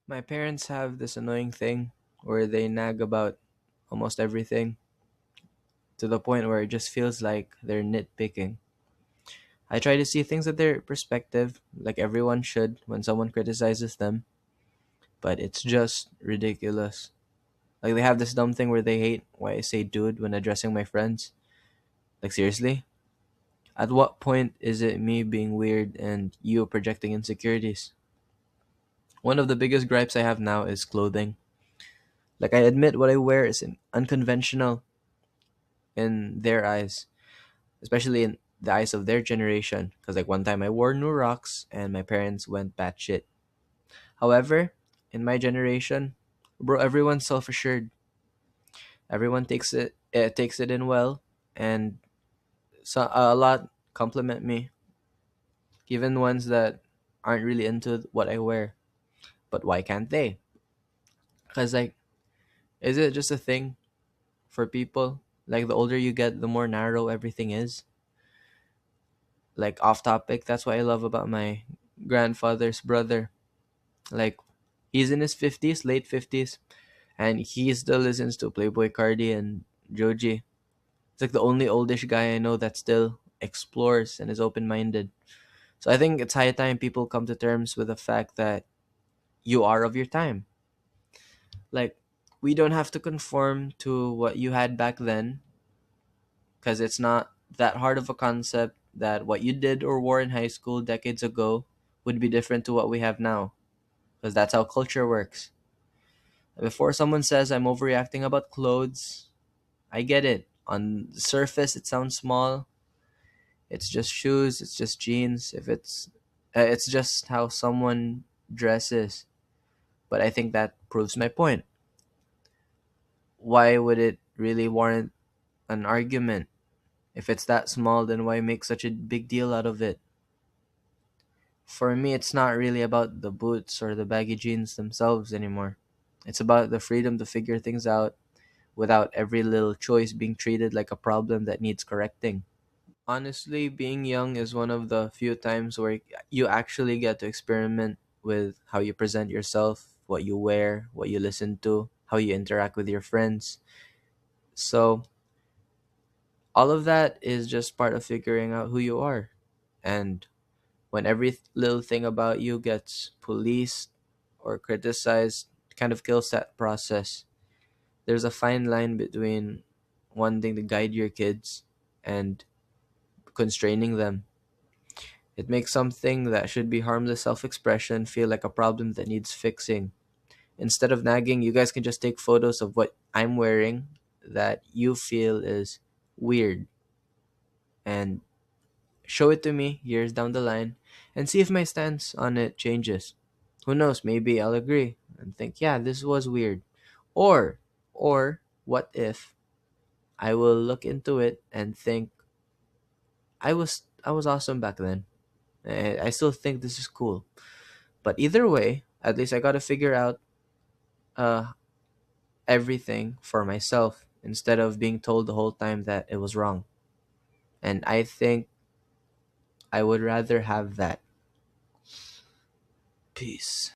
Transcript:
My parents have this annoying thing where they nag about almost everything to the point where it just feels like they're nitpicking. I try to see things at their perspective, like everyone should when someone criticizes them, but it's just ridiculous. Like they have this dumb thing where they hate why I say dude when addressing my friends. Like seriously? At what point is it me being weird and you projecting insecurities? One of the biggest gripes I have now is clothing. Like I admit what I wear is unconventional in their eyes, especially in the eyes of their generation. Because like one time I wore new rocks and my parents went batshit. However, in my generation, bro, everyone's self assured. Everyone takes it in well, and so a lot compliment me, even ones that aren't really into what I wear. But why can't they? Because like, is it just a thing for people? Like the older you get, the more narrow everything is. Like off topic, that's what I love about my grandfather's brother. Like he's in his 50s, late 50s, and he still listens to Playboy Cardi and Joji. It's like the only oldish guy I know that still explores and is open minded. So I think it's high time people come to terms with the fact that you are of your time. Like we don't have to conform to what you had back then because it's not that hard of a concept that what you did or wore in high school decades ago would be different to what we have now because that's how culture works. Before someone says I'm overreacting about clothes, I get it. On the surface, it sounds small. It's just shoes, it's just jeans. If it's just how someone dresses. But I think that proves my point. Why would it really warrant an argument? If it's that small, then why make such a big deal out of it? For me, it's not really about the boots or the baggy jeans themselves anymore. It's about the freedom to figure things out without every little choice being treated like a problem that needs correcting. Honestly, being young is one of the few times where you actually get to experiment with how you present yourself, what you wear, what you listen to, how you interact with your friends. So, all of that is just part of figuring out who you are. And when every little thing about you gets policed or criticized, it kind of kills that process. There's a fine line between wanting to guide your kids and constraining them. It makes something that should be harmless self expression feel like a problem that needs fixing. Instead of nagging, you guys can just take photos of what I'm wearing that you feel is weird and show it to me years down the line and see if my stance on it changes. Who knows, maybe I'll agree and think, yeah, this was weird. Or what if I will look into it and think I was awesome back then. I still think this is cool. But either way, at least I got to figure out uh, everything for myself instead of being told the whole time that it was wrong. And I think I would rather have that. Peace.